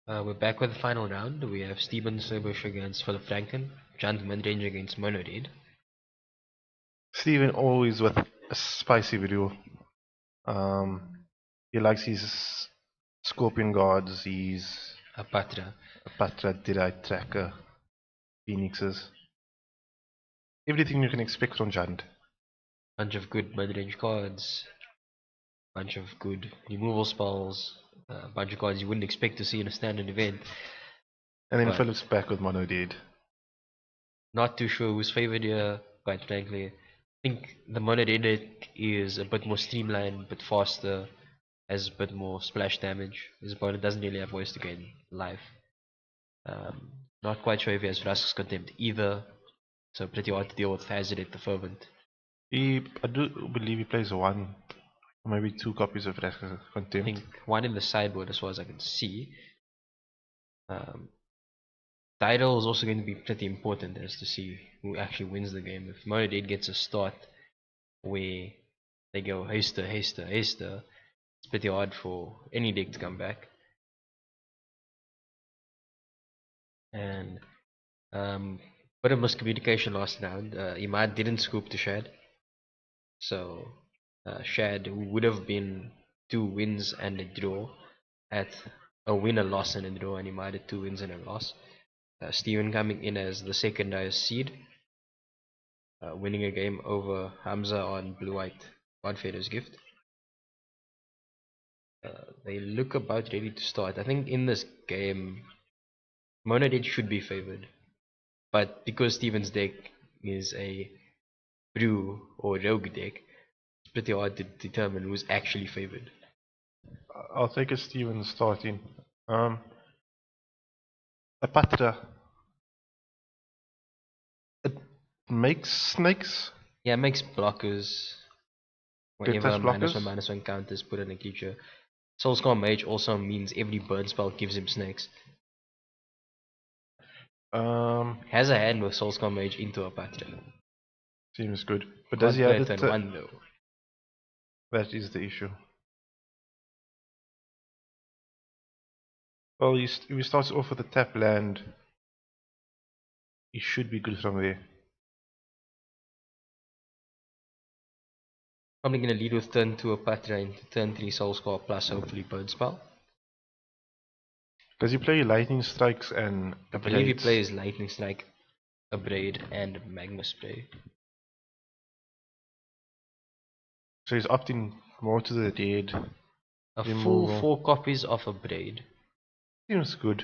We're back with the final round. We have Schlebush against Phillip Franken, Midrange against Monodid. Steven always with a spicy video. He likes his Scorpion Guards, his Apatra. Patra, Delight Tracker, Phoenixes. Everything you can expect from Jund. Bunch of good Midrange cards, bunch of good removal spells, bunch of cards you wouldn't expect to see in a standard event. And then But Philip's back with Mono Dead. not too sure who's favored here, quite frankly. I think the Monodid deck is a bit more streamlined, a bit faster, has a bit more splash damage. His opponent doesn't really have ways to gain life. Not quite sure if he has Vrask's Contempt either, so pretty hard to deal with Hazard the Fervent. I do believe he plays one, or maybe two copies of I Contempt. think one in the sideboard as far as I can see. Title is also going to be pretty important as to see who actually wins the game. If Monodade gets a start where they go haster, haster, haster, it's pretty hard for any deck to come back. And bit of miscommunication last round. Imad didn't scoop to Shad. So Shad would have been 2 wins and a draw at a win, a loss, and a draw, and he might have 2 wins and a loss. Steven coming in as the second highest seed, winning a game over Hamza on Blue-White Godfather's Gift. They look about ready to start. I think in this game, Monodade should be favored, but because Steven's deck is a brew or rogue deck, it's pretty hard to determine who's actually favored. I'll take a Steven starting. A Patra. It makes snakes. Yeah, it makes blockers. Whenever -1/-1 counters put in a creature. Soulscar Mage also means every burn spell gives him snakes. Has a hand with Soulscar Mage into a Patra. Seems good. But does he have turn 1 though? That is the issue. Well, if he starts off with a tap land, he should be good from there. Probably gonna lead with turn 2 a Patra into turn 3 Soulscar plus hopefully burn spell. Does he play Lightning Strikes and I believe he plays Lightning Strike, Abrade, and Magma Spray. So he's opting more to the dead. A full 4 copies of Abrade. Seems good.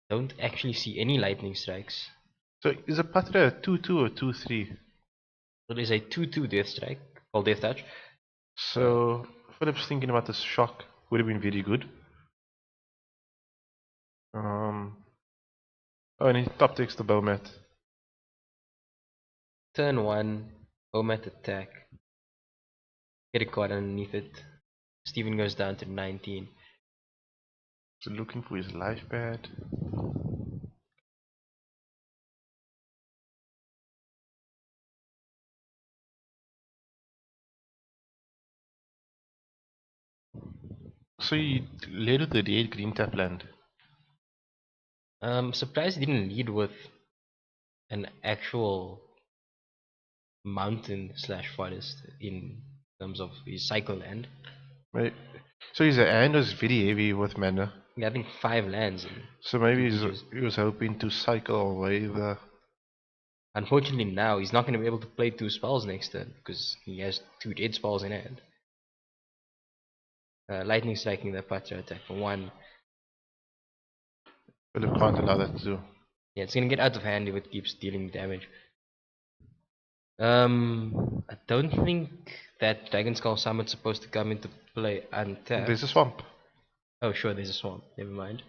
Don't actually see any Lightning Strikes. So is a Patra a 2/2 or 2/3? It is a 2/2 Death Strike, called Death Touch. So Philip's thinking about this shock. Would have been very good. Oh, and he top takes the Bowmat. Turn 1, Bowmat attack. Get a card underneath it. Steven goes down to 19. So looking for his life pad. So he led with the dead green tap land. Surprised he didn't lead with an actual mountain / forest in terms of his cycle land. Right. So his hand was very heavy with mana. Yeah, I think 5 lands. So maybe he was hoping to cycle away the... Unfortunately now, he's not going to be able to play 2 spells next turn, because he has 2 dead spells in hand. Lightning striking the Patra attack for 1. Philip can't allow that to do. Yeah, it's going to get out of hand if it keeps dealing damage. I don't think that Dragon Skull Summon's supposed to come into play untapped. There's a swamp. Oh sure, there's a swamp. Never mind.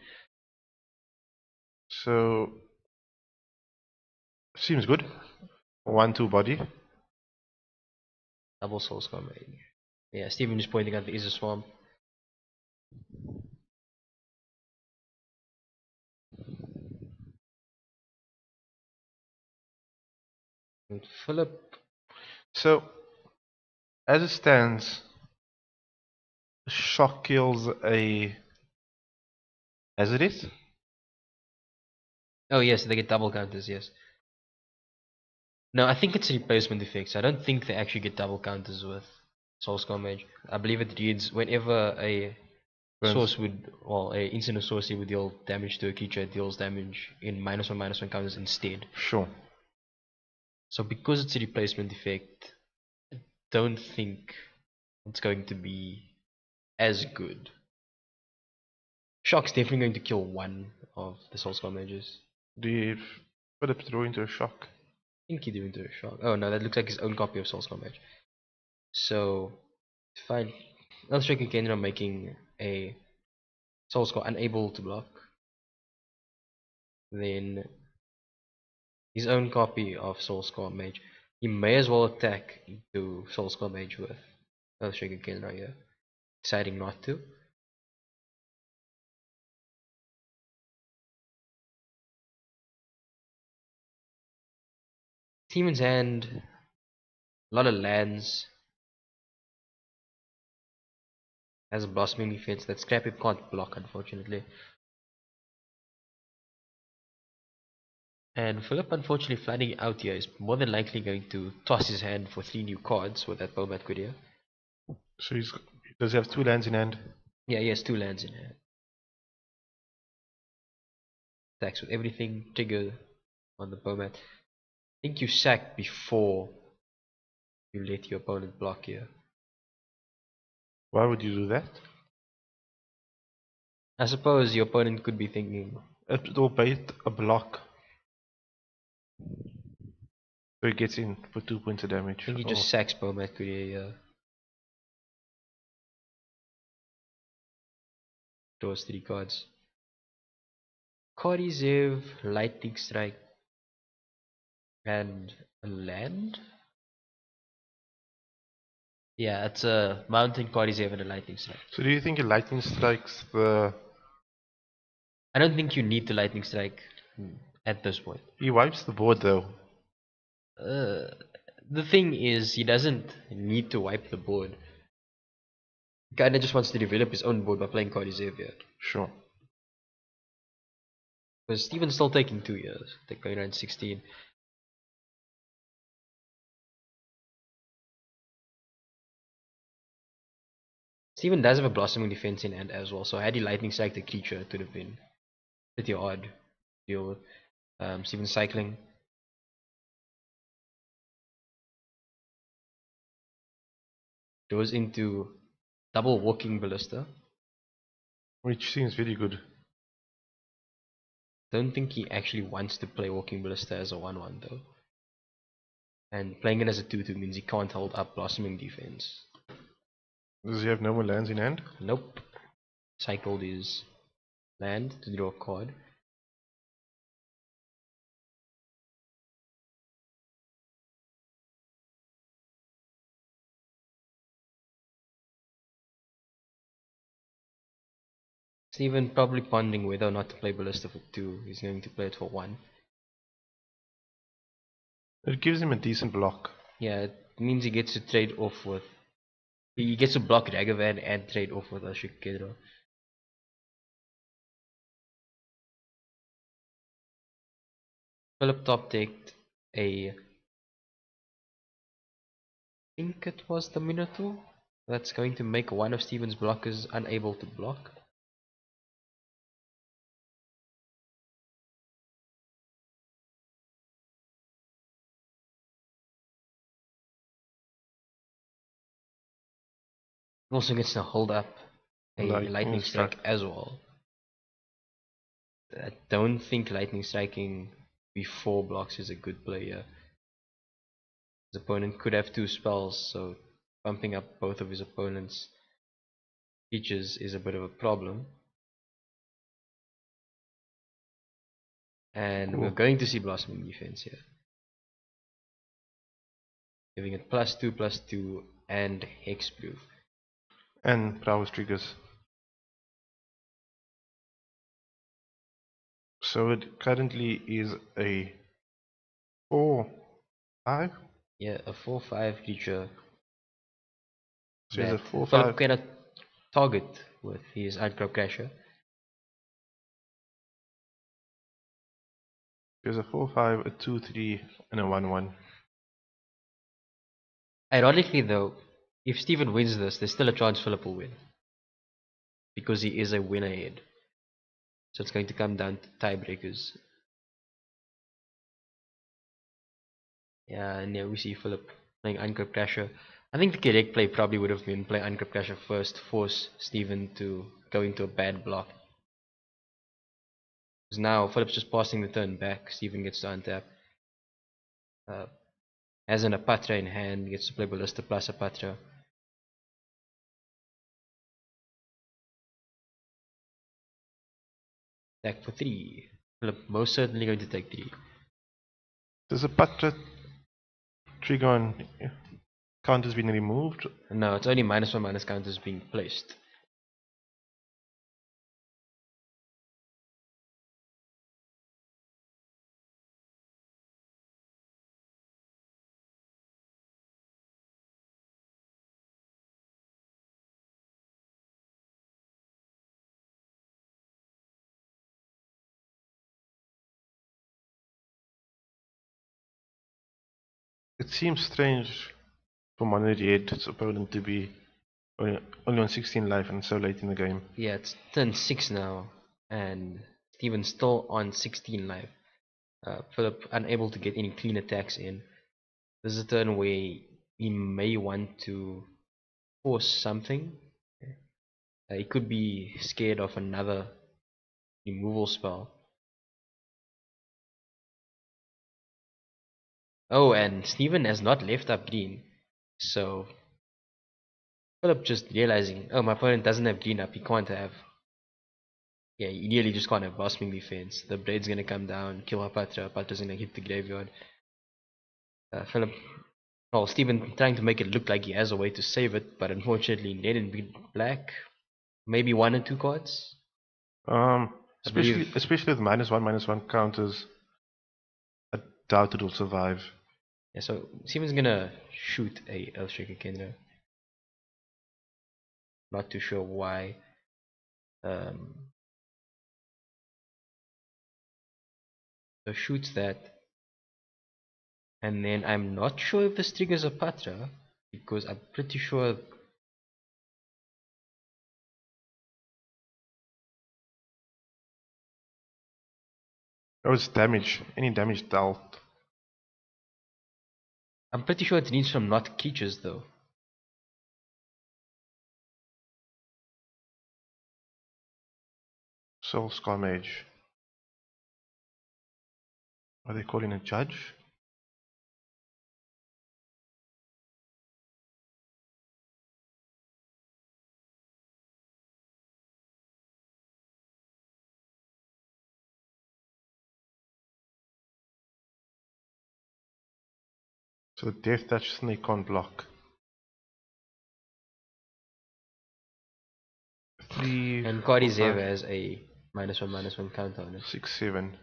So seems good. 1/2 body. Double Soul Scum. Yeah, Steven is pointing out there is a swamp. And Philip. So as it stands, shock kills a As it is? Oh yes, they get double counters, yes. No, I think it's replacement effects. I don't think they actually get double counters with Soulscar Mage. I believe it reads whenever a Burns. source would, well, a instant sorcery would deal damage to a creature, it deals damage in -1/-1 counters instead. Sure. So because it's a replacement effect, I don't think it's going to be as good. Shock's definitely going to kill one of the Soulscar Mages. Do you Phillip throw into a shock? I think he do into a shock. Oh no, that looks like his own copy of Soulscar Mage. So, fine. Earthshaker Kendra making a Soulscar unable to block. Then his own copy of Soulscar Mage. He may as well attack into Soulscar Mage with Earthshaker Kendra here. Deciding not to. Demon's hand, a lot of lands. Has a blossoming defense that Scrapheap can't block, unfortunately. And Phillip, unfortunately, flooding out here is more than likely going to toss his hand for 3 new cards with that Bomat Grid. So does he have 2 lands in hand? Yeah, he has 2 lands in hand. Attacks with everything, trigger on the Bomat. I think you sack before you let your opponent block here. Why would you do that? I suppose your opponent could be thinking, It will bait a block. So he gets in for 2 points of damage. I think he just sacks Bomat Grid here. Draws 3 cards. Korizev, Lightning Strike, and a land? Yeah, it's a Mountain Korizev and a Lightning Strike. So do you think a lightning strikes the... I don't think you need the Lightning Strike at this point. He wipes the board though. The thing is, he doesn't need to wipe the board. He kinda just wants to develop his own board by playing Korizev here. Sure. Because Steven's still taking 2 years. They're going around 16. Steven does have a Blossoming Defense in hand as well, so had he Lightning Strike the creature, it would have been pretty odd to deal with. Steven's cycling. Goes into double Walking Ballista. Which seems very good. Don't think he actually wants to play Walking Ballista as a 1/1 though. And playing it as a 2/2 means he can't hold up Blossoming Defense. Does he have no more lands in hand? Nope. Cycled his land to draw a card. Steven probably pondering whether or not to play Ballista for 2. He's going to play it for 1. It gives him a decent block. Yeah, it means he gets to trade off with. He gets to block Ragavan and trade off with Ashikedra. Philip top decked a. I think it was the Minotaur. That's going to make one of Steven's blockers unable to block. Also gets to hold up a Lightning Strike as well. I don't think Lightning Striking before blocks is a good play here. His opponent could have 2 spells, so bumping up both of his opponent's features is a bit of a problem. And we're going to see Blossoming Defense here. Giving it +2/+2 and Hexproof. And prowess triggers. So it currently is a 4/5. Yeah, a 4/5 creature So it's a that 4/5. Philip cannot target with his Outcrop Crasher. There's a 4-5, a 2-3, and a 1-1. Ironically, though, if Steven wins this, there's still a chance Philip will win because he is a win ahead. So it's going to come down to tiebreakers. Yeah, and yeah, we see Philip playing Uncrypt Crasher. I think the correct play probably would have been play Uncrypt Crasher first, force Steven to go into a bad block. Because now Philip's just passing the turn back, Steven gets to untap. Has an Apatra in hand, gets to play Ballista plus Apatra. Attack for 3. Philip most certainly going to take 3. Does the Patra trigger on counters being removed? No, it's only -1 counters being placed. It seems strange for Monolith opponent to be only on 16 life and so late in the game. Yeah, it's turn 6 now, and Steven's still on 16 life. Philip unable to get any clean attacks in. This is a turn where he may want to force something. He could be scared of another removal spell. Oh, and Steven has not left up green. So Philip just realizing, oh, my opponent doesn't have green up, he can't have. Yeah, he really just can't have Blossoming Defense. The Braid's gonna come down, kill Hapatra, Hapatra's gonna hit the graveyard. Philip, well, Steven trying to make it look like he has a way to save it, but unfortunately, red and black, maybe 1 or 2 cards. I Especially believe, with -1/-1 counters, I doubt it will survive. yeah, so Steven's gonna shoot a Earthshaker Kendra. Not too sure why. Um, so shoots that, and then I'm not sure if this triggers a Patra, because I'm pretty sure. Oh, it's damage. Any damage dealt. I'm pretty sure it needs from not creatures though. Soul Scar Mage. Are they calling a judge? So the Death Touch Snake can't block. 3, And 4, Kari 5, Zev has a -1/-1 counter on it. 6, 7,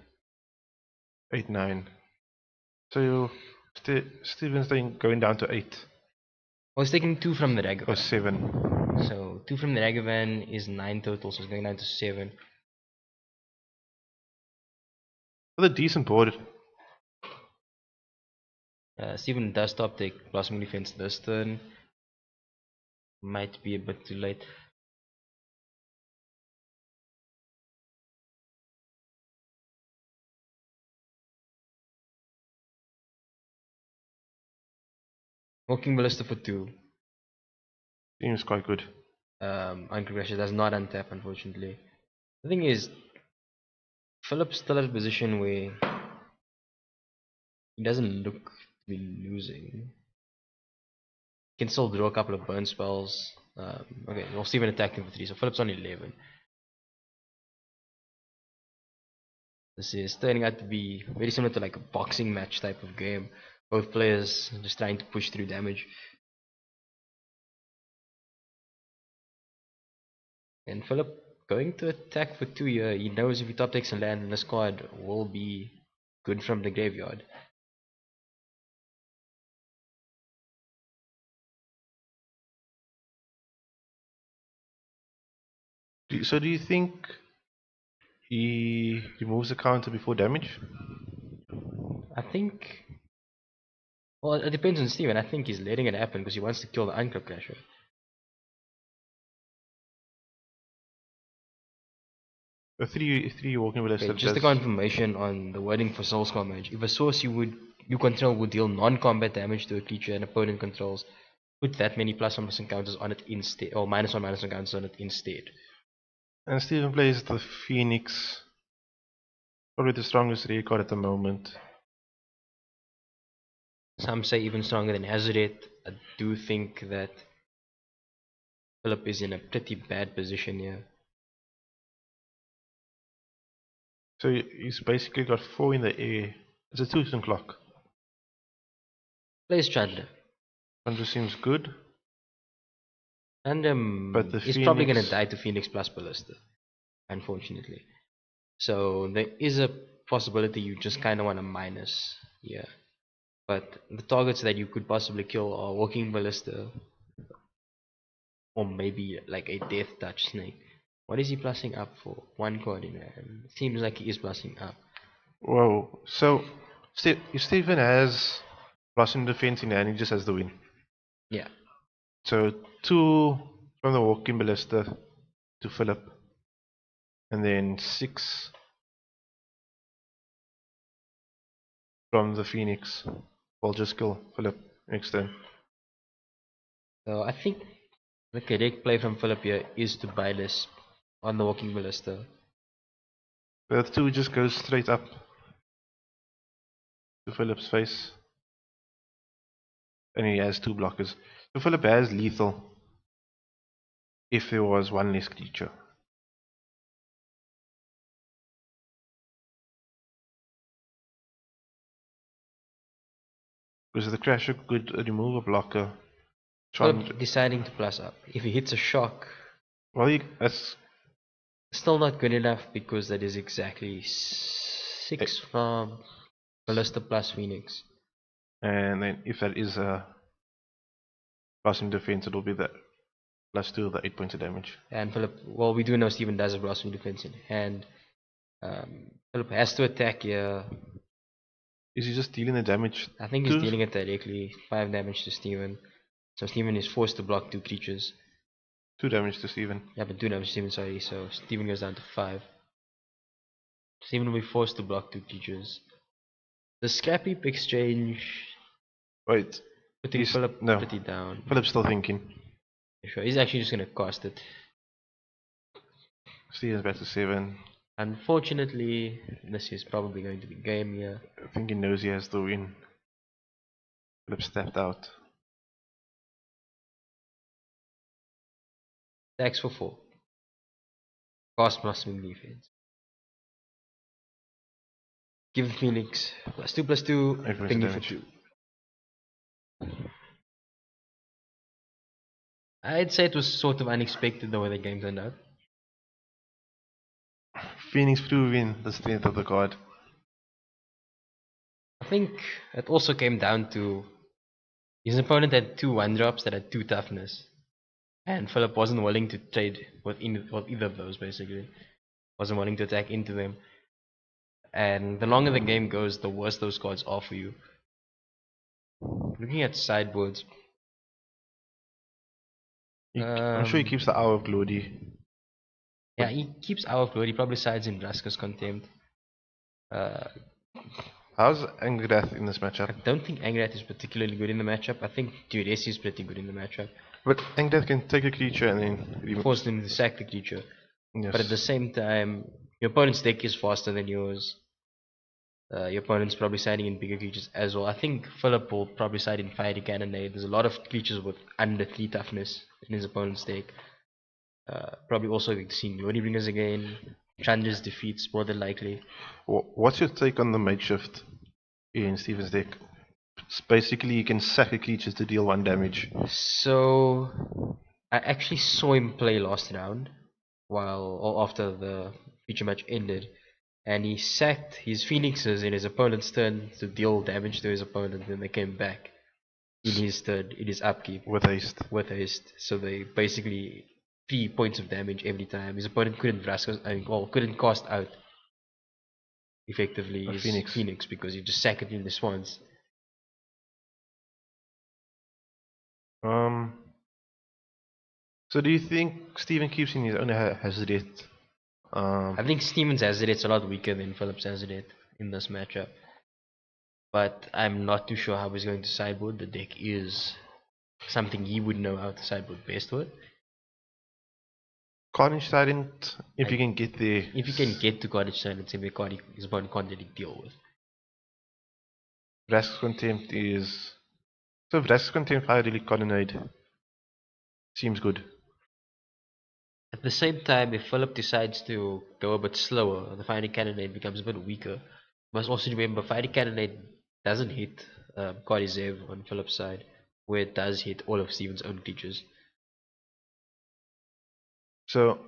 8, 9. So Steven's going down to 8 I was taking 2 from the or Ragavan. 7. So 2 from the Ragavan is 9 total, so it's going down to 7. With a decent board. Steven does top take Blossoming Defense this turn. Might be a bit too late. Walking Ballista for 2. Seems quite good. Uncrasher does not untap, unfortunately. The thing is, Philip's still at a position where he doesn't look to be losing. He can still draw a couple of burn spells. Okay, well, Steven attacked him for 3, so Philip's on 11. This is turning out to be very similar to like a boxing match type of game. Both players just trying to push through damage. And Philip going to attack for 2 here. He knows if he top takes a land, then the squad will be good from the graveyard. So do you think he removes the counter before damage? I think. Well, it depends on Steven. I think he's letting it happen because he wants to kill the Unclub Crasher. A three walking Okay, ballista just a does. confirmation on the wording for Soul Skull Mage. If a source you control would deal non-combat damage to a creature an opponent controls, put that many +1 encounters on it instead, or -1 encounters on it instead. And Steven plays the Phoenix. Probably the strongest raid card at the moment. Some say even stronger than Hazoret. I do think that Phillip is in a pretty bad position here. So he's basically got 4 in the air. It's a 2-turn clock. Plays Chandra. Chandra seems good. And But the he's probably going to Phoenix. die to Phoenix plus Ballista, unfortunately. So there is a possibility you just kind of want to minus here. But the targets that you could possibly kill are Walking Ballista, or maybe like a Death Touch Snake. What is he plussing up for? 1 card in hand. Seems like he is plussing up. Whoa. So if Steven has plus in defense in hand, he just has the win. Yeah. So 2 from the walking ballista to Phillip. And then 6 from the Phoenix. We'll just kill Phillip next turn. So I think the correct play from Phillip here is to buy this on the Walking Ballista. The 2 just goes straight up to Phillip's face. And he has 2 blockers. So Phillip has lethal if there was 1 less creature. Because the Crasher could remove a blocker. Phillip deciding to plus up. If he hits a shock, Well, that's still not good enough because that is exactly 6 from Ballista plus Phoenix. and then if that is a plus in defense, it'll be that +2 of the 8 points of damage. And Phillip, well, we do know Steven does have plus 2 defense in hand. Phillip has to attack here. Is he just dealing the damage? I think he's dealing it directly. 5 damage to Steven. So Steven is forced to block 2 creatures. 2 damage to Steven. Yeah, but 2 damage to Steven, sorry. So Steven goes down to 5. Steven will be forced to block 2 creatures. The Scrap Heap exchange Wait. putting Phillip no. pretty down. Phillip's still thinking. Sure, he's actually just going to cost it. Steven's back to 7. Unfortunately, this is probably going to be game here. I think he knows he has to win. Phillip stepped out. Attacks for 4. Cost plus win defense. Give Phoenix +2/+2. 8 points of Thingy for damage. 2. I'd say it was sort of unexpected the way the game turned out. Phoenix proving the strength of the card. I think it also came down to his opponent had 2 1-drops that had 2 toughness. And Phillip wasn't willing to trade with either of those, basically. Wasn't willing to attack into them. And the longer the game goes, the worse those cards are for you. Looking at sideboards. I'm sure he keeps the Hour of Glory. Yeah, he keeps Hour of Glory. He probably sides in Draska's Contempt. How's Angrath in this matchup? I don't think Angrath is particularly good in the matchup. I think Duresi is pretty good in the matchup. But Angrath can take a creature and then Force them to sack the creature. Yes. But at the same time, your opponent's deck is faster than yours. Your opponent's probably siding in bigger creatures as well. I think Phillip will probably side in Fiery Cannonade. There's a lot of creatures with under 3 toughness in his opponent's deck. Probably also seeing Yoni Bringers again. Chandra's defeats more than likely. What's your take on the mage shift in Steven's deck? It's basically, you can sack a creature to deal 1 damage. So I actually saw him play last round, or after the feature match ended, and he sacked his Phoenixes in his opponent's turn to deal damage to his opponent, and they came back in his turn, in his upkeep. With haste. With haste. So they basically 3 points of damage every time. His opponent couldn't couldn't cast out. effectively A is Phoenix. because you just sack it in response. So do you think Steven keeps in his own Hazret? I think Stevens Azadet's a lot weaker than Phillips Azadet in this matchup. But I'm not too sure how he's going to sideboard. The deck is something he would know how to sideboard best with. Carnage Tyrant, if you Like, can get there. if you can get to Cottage Sign, it's a card his opponent can't really deal with. Vrask's Contempt is. So Vrask's Contempt Fire Relic Colonnade seems good. At the same time, if Philip decides to go a bit slower, the Fighting Cannonade becomes a bit weaker. You must also remember Fighting Cannonade doesn't hit Kodizev on Philip's side, where it does hit all of Steven's own creatures. So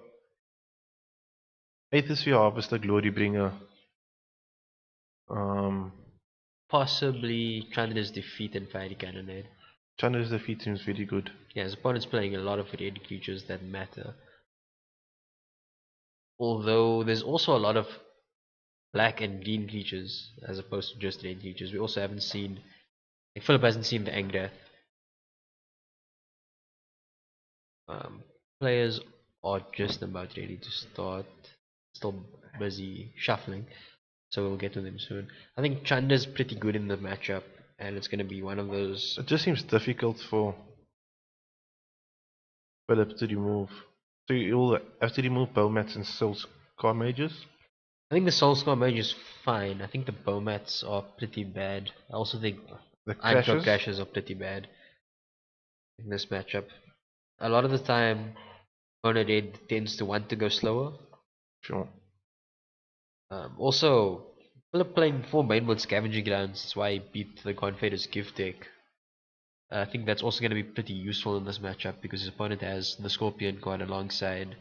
Aethersphere Harvester, Glory Bringer. Possibly Chandra's Defeat and Fighting Cannonade. Chandra's Defeat seems very good. Yeah, his opponent's playing a lot of red creatures that matter. Although there's also a lot of black and green creatures as opposed to just red creatures. We also haven't seen, like Philip hasn't seen the Angrath. Players are just about ready to start. Still busy shuffling, so we'll get to them soon. I think Chandra's pretty good in the matchup, and it's going to be one of those. It just seems difficult for Philip to remove. So you'll have to remove Bowmats and Souls Car Mages. I think the Soul Scar Mage is fine. I think the Bowmats are pretty bad. I also think The Iron Club Crashes. Crashes are pretty bad in this matchup. A lot of the time, Mono Red tends to want to go slower. Sure. Also, Philip playing 4 mainboard Scavenging Grounds, that's why he beat the Confeder's Gift deck. I think that's also going to be pretty useful in this matchup because his opponent has the Scorpion card alongside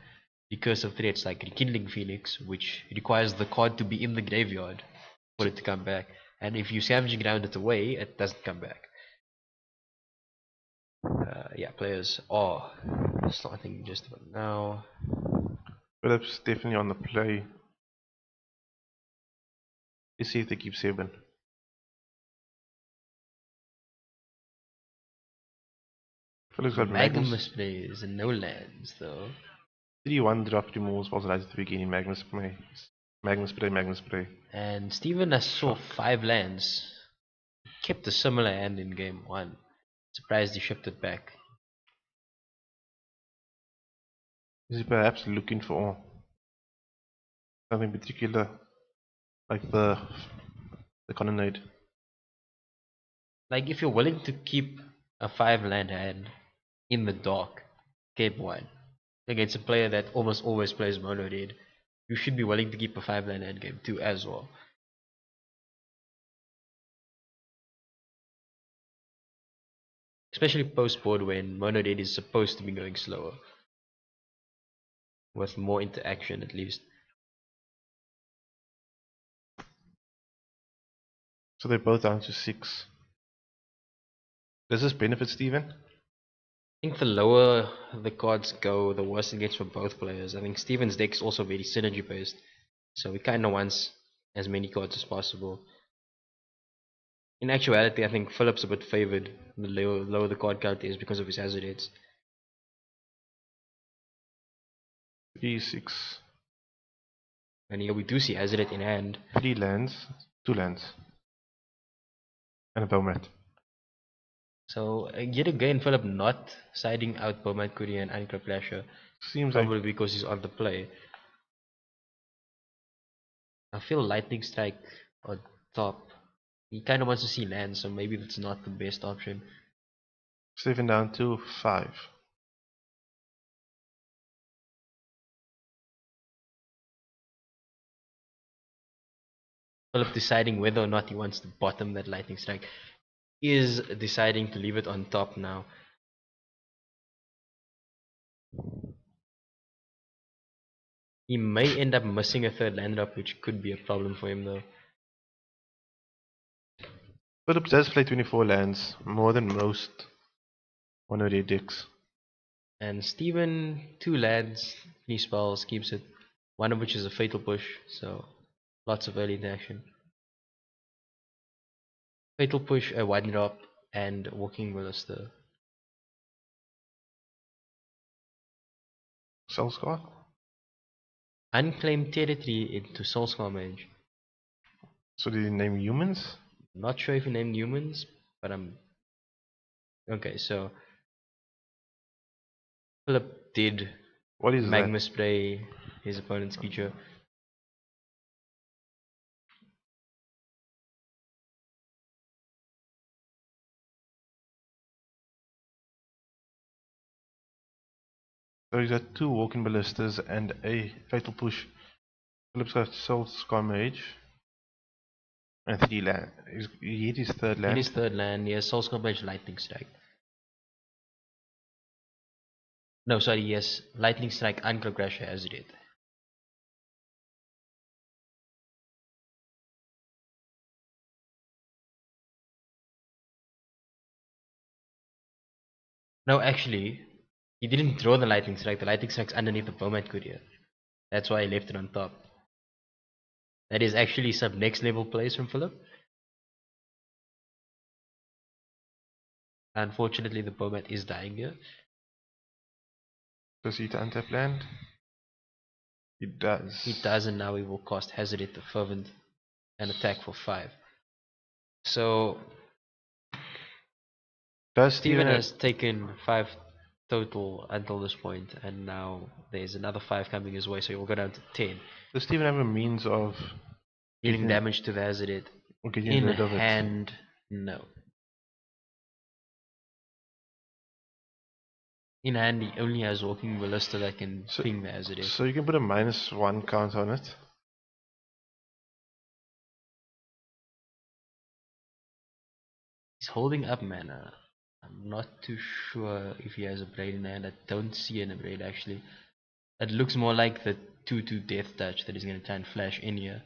recursive threats like Rekindling Phoenix, which requires the card to be in the graveyard for it to come back. And if you Scavenging Ground it away, it doesn't come back. Yeah, players are starting just about now. Philip's definitely on the play. Let's see if they keep 7. Philip's got Magnus. Magmus plays and no lands though. 3-1 drop removes was right at the beginning. Magnus play. Magnus play, Magnus play. And Steven has saw Shock. 5 lands. Kept a similar hand in game 1. Surprised he shipped it back. Is he perhaps looking for something particular, like the Colonnade? Like if you're willing to keep a 5 land hand in the dark, game 1, against a player that almost always plays mono red, you should be willing to keep a 5 land hand game 2 as well. Especially post board when mono red is supposed to be going slower. With more interaction at least. So they're both down to 6. Does this benefit Steven? I think the lower the cards go, the worse it gets for both players. I think Steven's deck's also very synergy based, so he kinda wants as many cards as possible. In actuality, I think Philip's a bit favored the lower the card count is because of his hazard rates. 3, 6. And here we do see hazard rate in hand. 3 lands, 2 lands. And a Bowmat. So yet again, Philip not siding out Bowman Courier and Anchor Flasher. Seems Probably like because he's on the play. I feel Lightning Strike on top. He kind of wants to see land, so maybe that's not the best option. 7 down to 5. Philip deciding whether or not he wants to bottom that Lightning Strike. Is deciding to leave it on top now. He may end up missing a third land drop, which could be a problem for him though. Philip does play 24 lands, more than most mono red decks. And Steven, 2 lands, 3 spells, keeps it. One of which is a Fatal Push, so Lots of early interaction. Fatal Push, a wide drop, and Walking Ballista. Soulscar? Unclaimed territory into Soulscar Mage. So did he name humans? Not sure if he named humans, but I'm... Okay, so... Phillip did What is Magma that? Spray his opponent's creature. So he's got 2 Walking Ballistas and a Fatal Push. Philip's got Soulscar Mage. And 3 land. He hit his 3rd In land. his third land, he has Soulscar Mage Lightning Strike. No, sorry, yes, Lightning Strike and Cloak Crusher as it did. No, actually, he didn't throw the Lightning Strike. The Lightning Strike's underneath the Bowmat Courier. That's why he left it on top. That is actually some next level plays from Phillip. Unfortunately, the Bowmat is dying here. Does he untap land? He does. He does, and now he will cost Hazarded the Fervent and attack for 5. So, Does Steven Steven has taken 5 total until this point, and now there's another 5 coming his way, so he will go down to 10. does Steven have a means of Dealing getting, damage to the Hazarded. or getting In rid of it? hand, no. In hand, he only has Walking Ballista that can ping the Hazarded. So you can put a -1 count on it. He's holding up mana. I'm not too sure if he has a Braid in hand. I don't see an Braid actually. It looks more like the 2/2 Death Touch that he's going to try and flash in here.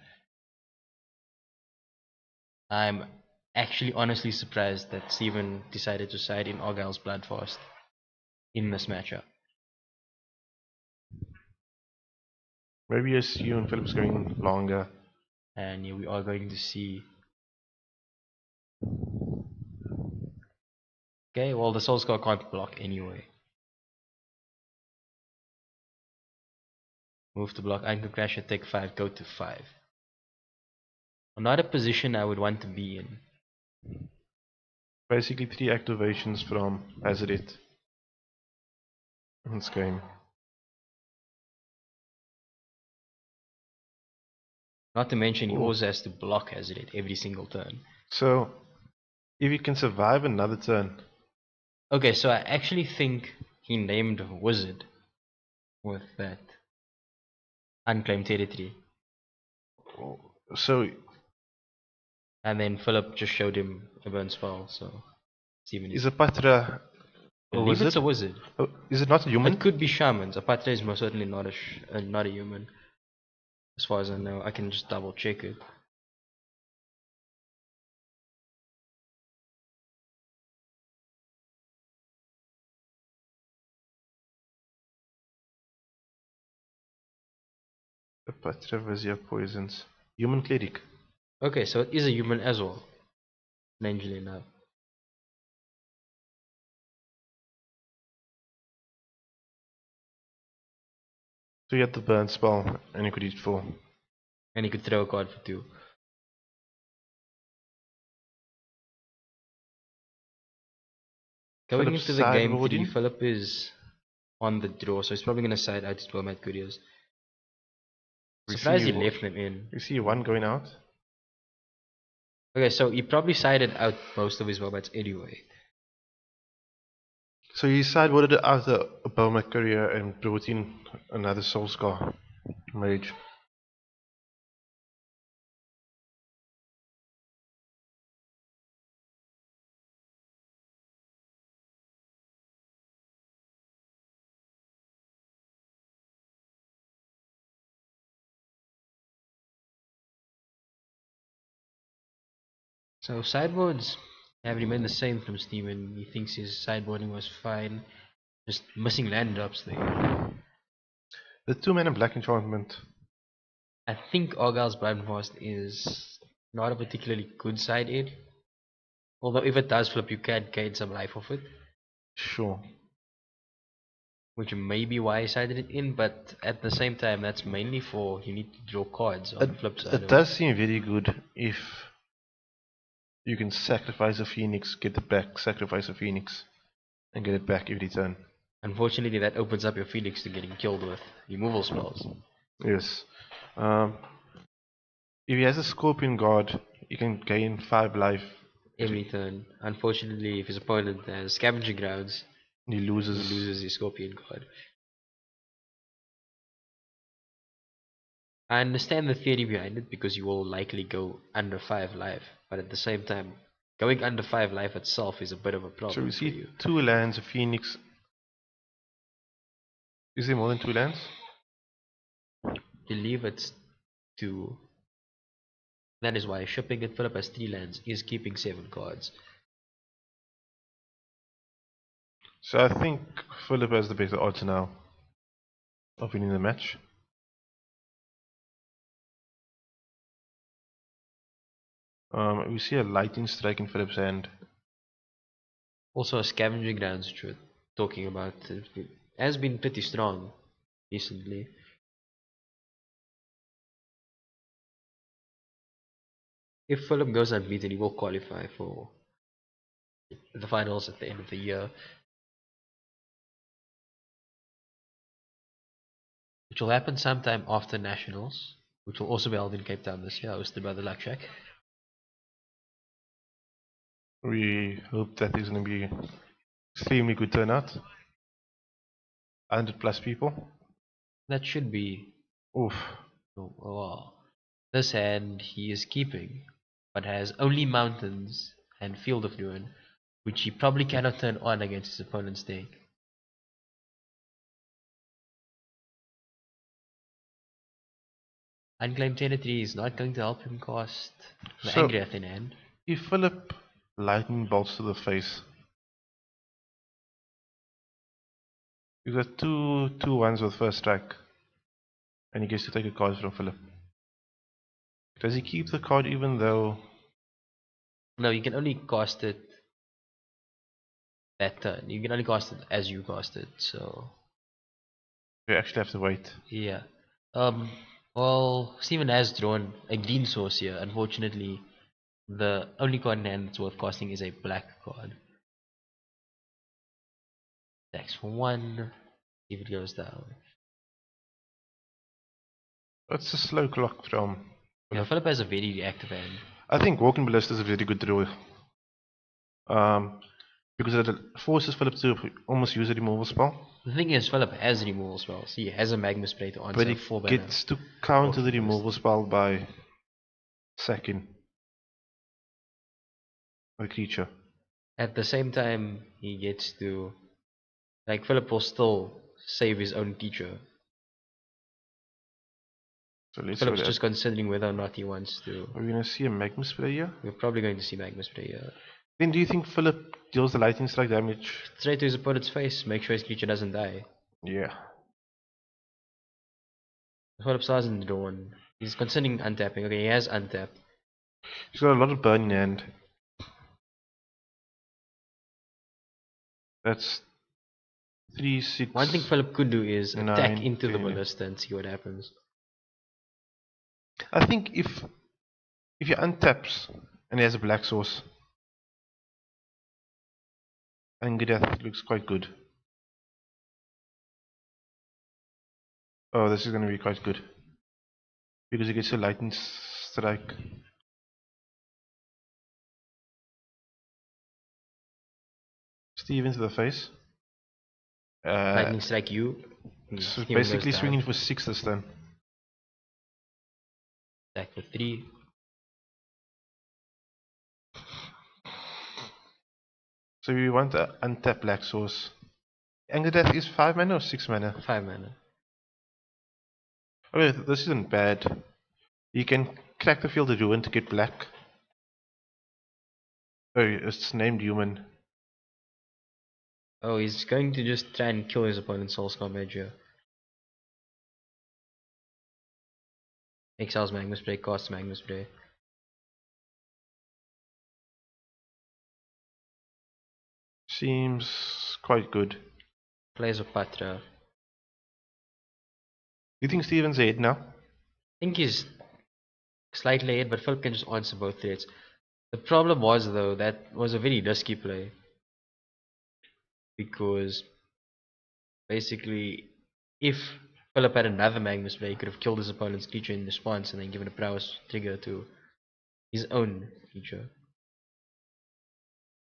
I'm actually honestly surprised that Steven decided to side in Argyle's Bloodfast in this matchup. Maybe yes, you and Philip's going longer. And here we are going to see. Okay, well the Soulscar can't block anyway. Move to block, Anchor Crasher, take 5, go to 5. Not a position I would want to be in. Basically 3 activations from Azeroth in this game. Not to mention he also has to block Hazard every single turn. So if you can survive another turn. Okay, so I actually think he named Wizard with that unclaimed territory. So And then Phillip just showed him a burn spell, so Steven is Apatra I a believe wizard? it's a wizard. Oh, is it not a human? It could be shamans. Apatra is most certainly not not a human. As far as I know, I can just double check it. Apatra Vizia poisons. Human cleric. Okay, so it is a human as well. Strangely enough. So you had the burn spell and you could eat 4. And he could throw a card for 2. Going Philip's into the game 3, sideboarding. Phillip is on the draw, so he's probably going to side out his Bowmat Couriers. Surprised he left them in. You see 1 going out. Okay, so he probably sided out most of his Bowmats anyway. So he sideboarded out a Bowmat Courier and brought in another Soulscar Mage. So sideboards have remained the same from Steven. He thinks his sideboarding was fine. Just missing land drops there. The 2 mana black enchantment I think Argyle's Blind Fast is not a particularly good side aid. Although if it does flip, you can gain some life off it, Sure. which may be why I sided it in. But at the same time, that's mainly for you need to draw cards on It, the flip side it of does it. seem very good if you can sacrifice a phoenix, get it back, sacrifice a phoenix, and get it back every turn. Unfortunately, that opens up your Phoenix to getting killed with removal spells Yes. Um, if he has a Scorpion Guard, he can gain 5 life. every turn. Unfortunately, if his opponent has Scavenging Grounds, He he loses. loses his Scorpion card. I understand the theory behind it because you will likely go under 5 life, but at the same time, going under 5 life itself is a bit of a So we problem for see you. 2 lands, a phoenix. Is there more than 2 lands? Believe it's 2. That is why shipping it Phillip has 3 lands is keeping 7 cards. So I think Philip has the better odds now of winning the match. We see a lightning strike in Philip's hand. Also, a Scavenging Grounds, which we're talking about, has been pretty strong recently. If Phillip goes unbeaten, he will qualify for the finals at the end of the year, which will happen sometime after Nationals, which will also be held in Cape Town this year, hosted by the Luck Shack. We hope that is going to be extremely good turnout. 100 plus people. That should be. Oof. Oh, well, this hand he is keeping, but has only Mountains and Field of Ruin, which he probably cannot turn on against his opponent's deck. Unclaimed Territory is not going to help him cast the So Angrath in hand. if Philip lightning bolts to the face, he's got two ones with first strike, and he gets to take a card from Philip. Does he keep the card even though? No, you can only cast it that turn. You can only cast it as you cast it, so We actually have to wait? yeah. Um well, Steven has drawn a green source here. Unfortunately, the only card in hand that's worth casting is a black card. Attacks for 1. If it goes down. It's a slow clock from Yeah, Philip. Philip has a very reactive hand. I think Walking Ballista is a very good draw. Because it forces Philip to almost use a removal spell. The thing is, Philip has removal spells. He has a Magma Spray to But answer he 4 mana. gets to counter the Walking removal Ballista. spell by sacking the creature. At the same time, he gets to. Like, Philip will still save his own creature. So let's see what Philip's that. just considering whether or not he wants to. Are we going to see a Magma Spray here? We're probably going to see Magma Spray here. Then do you think Philip deals the lightning strike damage? Straight to his opponent's face, make sure his creature doesn't die. Yeah. Philip hasn't drawn. He's considering untapping. Okay, he has untapped. He's got a lot of burn in hand. That's 3, 6, One thing Philip could do is attack 9, into the 10. ballista and see what happens. I think if he untaps and he has a black source, Angrath looks quite good. Oh, this is going to be quite good. Because he gets a lightning strike. Steve into the face. Lightning strike you. So Steven goes basically down. swinging for 6 this turn. Attack for 3. So we want to untap black source. Angrath is 5 mana or 6 mana? 5 mana. Okay, this isn't bad. You can crack the field of ruin to get black. Oh, it's named human. Oh, he's going to just try and kill his opponent's Soulscar Mage here. Exiles Magma Spray, costs Magma Spray. Seems quite good. Plays a Patra. You think Steven's ahead now? I think he's slightly ahead, but Phil can just answer both threats. The problem was though that was a very risky play because basically if Philip had another Magnus play, he could have killed his opponent's creature in response and then given a prowess trigger to his own creature.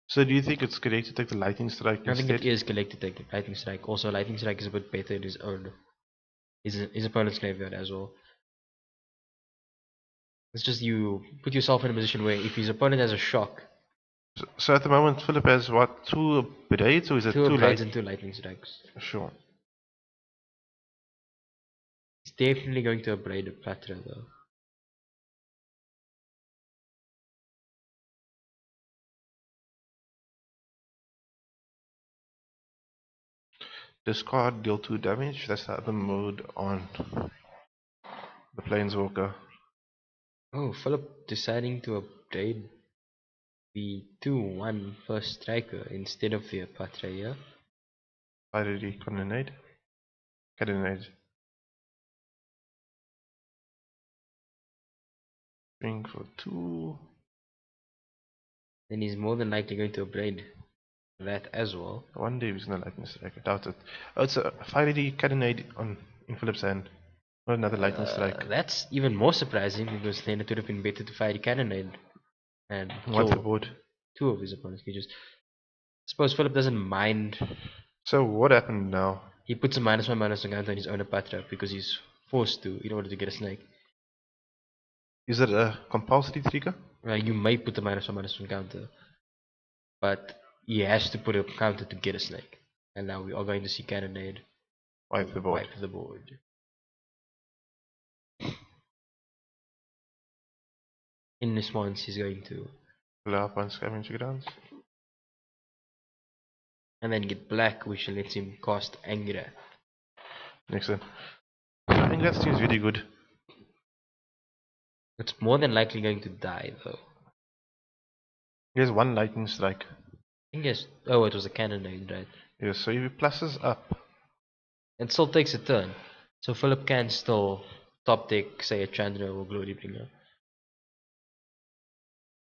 So do you think it's correct to take the lightning strike I think it instead? is correct to take Lightning Strike. Also, Lightning Strike is a bit better in his own his opponent's graveyard as well. It's just you put yourself in a position where if his opponent has a shock, So at the moment, Philip has what, 2 braids, or is it two 2 Blades light? and two Lightning Strikes. Sure. He's definitely going to upgrade a Patra though. Discard, deal 2 damage. That's the other mode on the Planeswalker. Oh, Philip deciding to upgrade the 2/1 first striker instead of the Patra here. Fiery Cannonade. Cannonade. Swing for 2. Then he's more than likely going to upgrade that as well. I wonder if he's gonna lightning strike. I doubt it. Oh, it's a fiery cannonade in Philip's hand. Not another lightning strike. That's even more surprising because then it would have been better to fire the cannonade and What's the kill board? two of his opponent's creatures. Suppose Philip doesn't mind. So what happened now? He puts a -1/-1 counter on his own Patra because he's forced to in order to get a snake. Is it a compulsory trigger? You may put a -1/-1 counter, but he has to put a counter to get a snake. And now we are going to see cannonade Wipe the board. wipe the board. In response, he's going to Pull up on scavenger grounds. and then get black, which lets him cast Angra. Next turn. I think that seems really good. It's more than likely going to die though. He has 1 lightning strike. I think yes. Oh, it was a cannonade, right? Yes, so if he pluses up, It still takes a turn, so Philip can still top deck, say a Chandra or Glorybringer.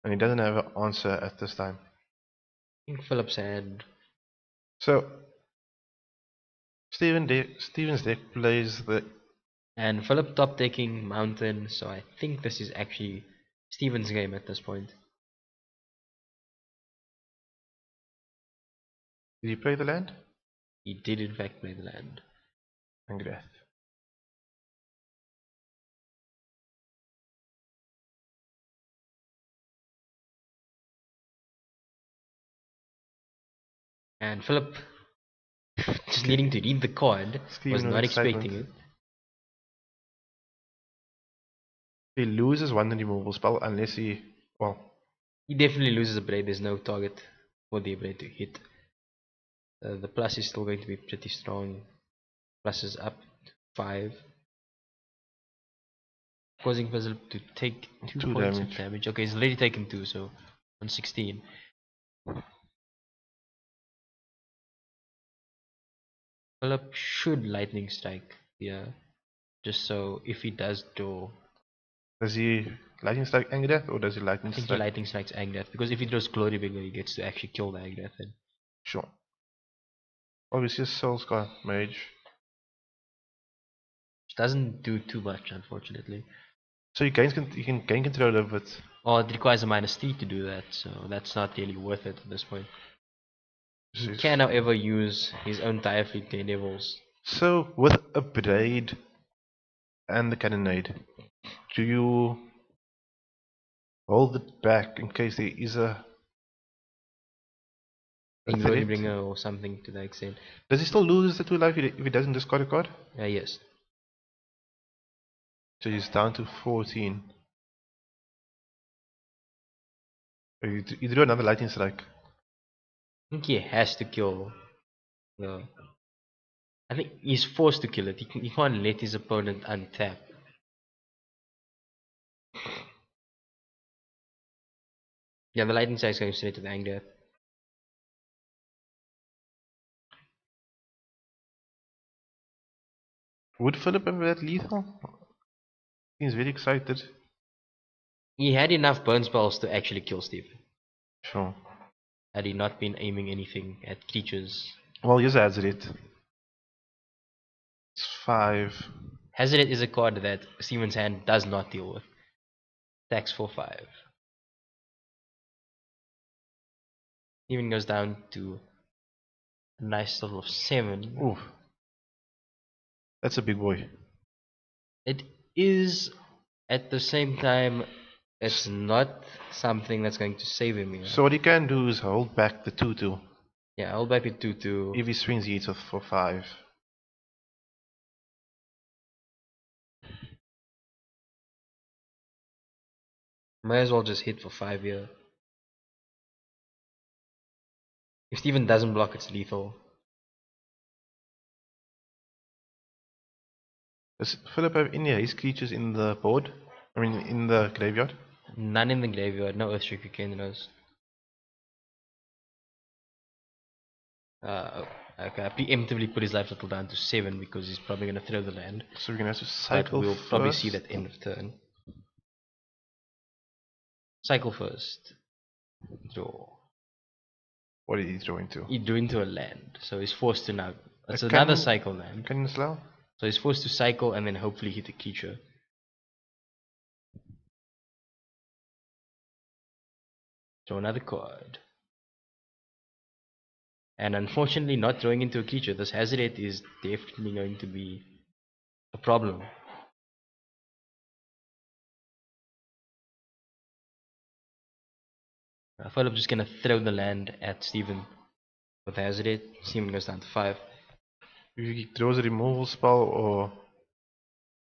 and he doesn't have an answer at this time. I think Philip's hand. So Steven's deck plays the And Philip top decking Mountain, so I think this is actually Steven's game at this point. did he play the land? He did in fact play the land. Angrath. And Philip, just needing to read the card, Steven was was not excitement. expecting it. He loses 1 removal spell unless he, well, He definitely loses a braid, there's no target for the braid to hit. The plus is still going to be pretty strong. Plus is up to 5. Causing Philip to take 2 2 points damage. of damage. Okay, he's already taken 2, so on 16. Philip should lightning strike here, just so if he does draw, Does he lightning strike Angrath or does he lightning I think he strike? lightning strikes Agnath, because if he draws Glory Bringer, he gets to actually kill the Agnath then. Sure. Obviously, Soulscar Mage. Which doesn't do too much, unfortunately. So he can gain control of it. Or it requires a -3 to do that, so that's not really worth it at this point. He can, however, use his own Dire Fleet Daredevils. So with a braid and the cannonade, do you hold it back in case there is a In Glory threat? Bringer or something to that extent. Does he still lose the 2 life if he doesn't discard a card? Yes. So he's down to 14. You drew another lightning strike. I think he has to kill the... I think he's forced to kill it. He can't let his opponent untap. Yeah, the lightning strike is going straight to the Angler. Would Philip have that lethal? He's very excited. He had enough burn spells to actually kill Stephen, Sure. had he not been aiming anything at creatures. Well, here's Azerit. It's 5. Hazard is a card that Steven's hand does not deal with. Attacks for 5. Steven goes down to a nice total of 7. Ooh. That's a big boy. It is, at the same time, it's not something that's going to save him here. So what he can do is hold back the 2-2. Yeah, I'll back it 2-2. If he swings, he hits for 5. Might as well just hit for 5 here. If Steven doesn't block, it's lethal. Does Philip have any haste creatures in the board? I mean, in the graveyard? None in the graveyard, no Earthshaker Kenros. Okay, I preemptively put his life total down to 7 because he's probably going to throw the land. So we're gonna have to But cycle we'll first. probably see that end of turn. Cycle first. Draw. What did he throw into? He drew into a land, so he's forced to now. That's A another cannon- cycle land. Cannon slow? So he's forced to cycle and then hopefully hit a creature. Draw another card. And unfortunately, not drawing into a creature, this hazard rate is definitely going to be a problem. Philip just gonna throw the land at Steven with hazard rate. Steven goes down to 5. If he throws a removal spell or...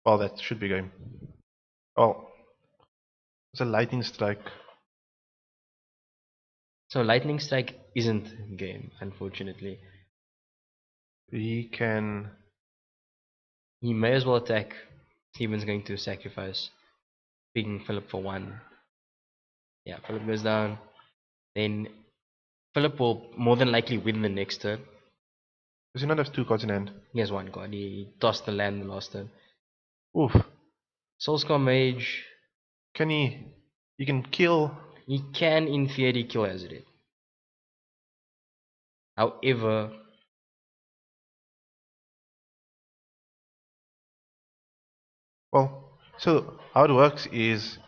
Well, that should be game. Oh. It's a lightning strike. So lightning strike isn't game, unfortunately. He can... He may as well attack. Steven's going to sacrifice, picking Philip for 1. Yeah, Philip goes down. Then Philip will more than likely win the next turn. Does he not have 2 cards in hand? He has 1 card. He tossed the land the last turn. Oof. Soulscar Mage. Can he... He can kill... He can, in theory, kill Azeroth. However, Well, so how it works is...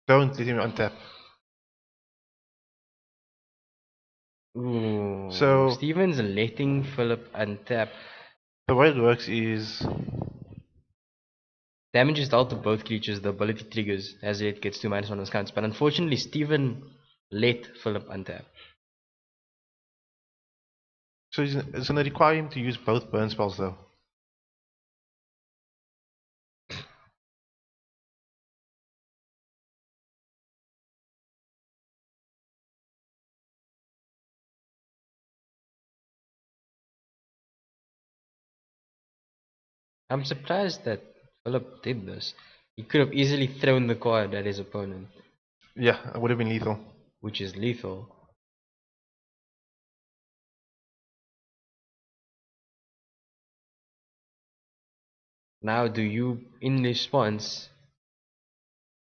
Don't let him untap. ooh, So- Steven's letting Philip untap. The way it works is... Damage is dealt to both creatures, the ability triggers as it gets 2 -1 on his counts. But unfortunately, Steven let Philip untap. So it's gonna require him to use both burn spells though. I'm surprised that Philip did this. He could have easily thrown the card at his opponent, Yeah, it would have been lethal. which is lethal. Now, do you, in response,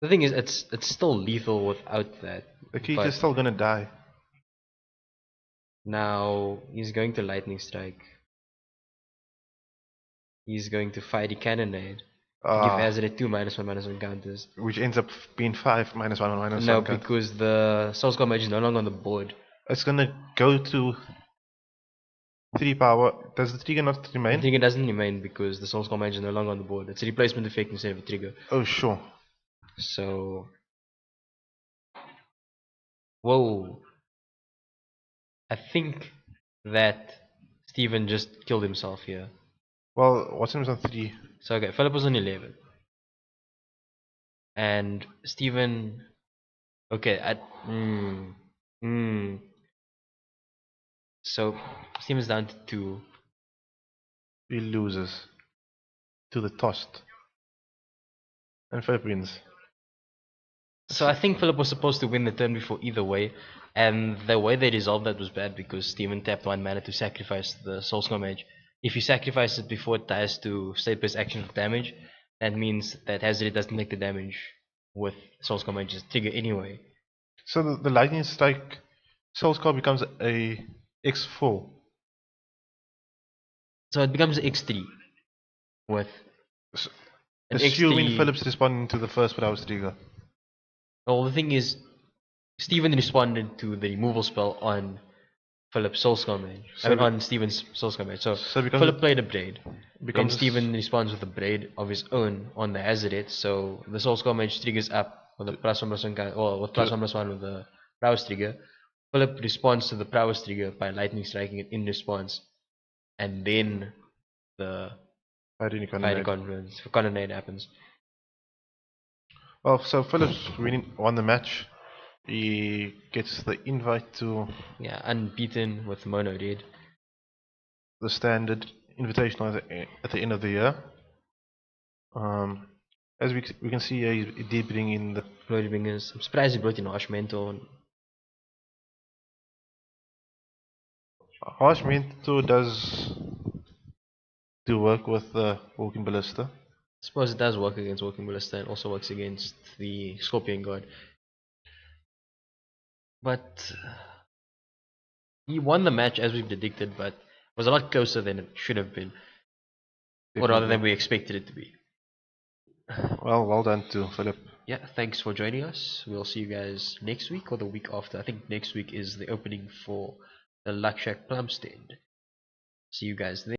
the thing is, it's still lethal without that. The creature's But still gonna die. now he's going to lightning strike. He's going to fire the cannonade to give Azeroth 2 -1/-1 counters. Which ends up being 5 -1 minus No, 1 count. because the Soulscar Mage is no longer on the board. It's gonna go to 3 power. Does the trigger not I remain? think it doesn't remain because the Soulscar Mage is no longer on the board. It's a replacement effect instead of a trigger. Oh sure. So, whoa. I think that Steven just killed himself here. Well, what's on 3? So, okay, Philip was on 11. And Steven. Okay, so, Steven's down to 2. He loses to the tossed. And Philip wins. So I think Phillip was supposed to win the turn before either way, and the way they resolved that was bad because Steven tapped 1 mana to sacrifice the Soulscar Mage. If you sacrifice it before it dies to state-based action for damage, that means that Hazard doesn't make the damage with Soulscar Mage's trigger anyway. So the lightning strike Soulscar becomes a X4. So it becomes X3 with S- an Assuming X3. Philip's responding to the first Browse trigger. Well, the thing is, Steven responded to the removal spell on Philip's Soulscar Mage. So I mean, be- on Steven's Soulscar Mage. So So it becomes Philip a- played a Braid. Then becomes a s- Steven responds with a Braid of his own on the Azaret. So the Soulscar Mage triggers up with a +1/+1 or with +1/+1 with the Prowess trigger. Philip responds to the Prowess trigger by lightning striking it in response. And then the Fighting Fiery Condemnate. Condemnate happens. Well, so Phillips won the match. He gets the invite to Yeah, unbeaten with Mono Red. the standard invitational at the end of the year. As we can see, he's deepening in the. Glory Bringers. I'm surprised he brought in Ashmento. Harsh Mentor does do work with the Walking Ballista. I suppose it does work against Walking Ballista and also works against the Scorpion God. But he won the match as we predicted, but it was a lot closer than it should have been. Or rather than we expected it to be. Well done to Philip. Yeah, thanks for joining us. We'll see you guys next week or the week after. I think next week is the opening for the Luck Shack Plumstead. See you guys then.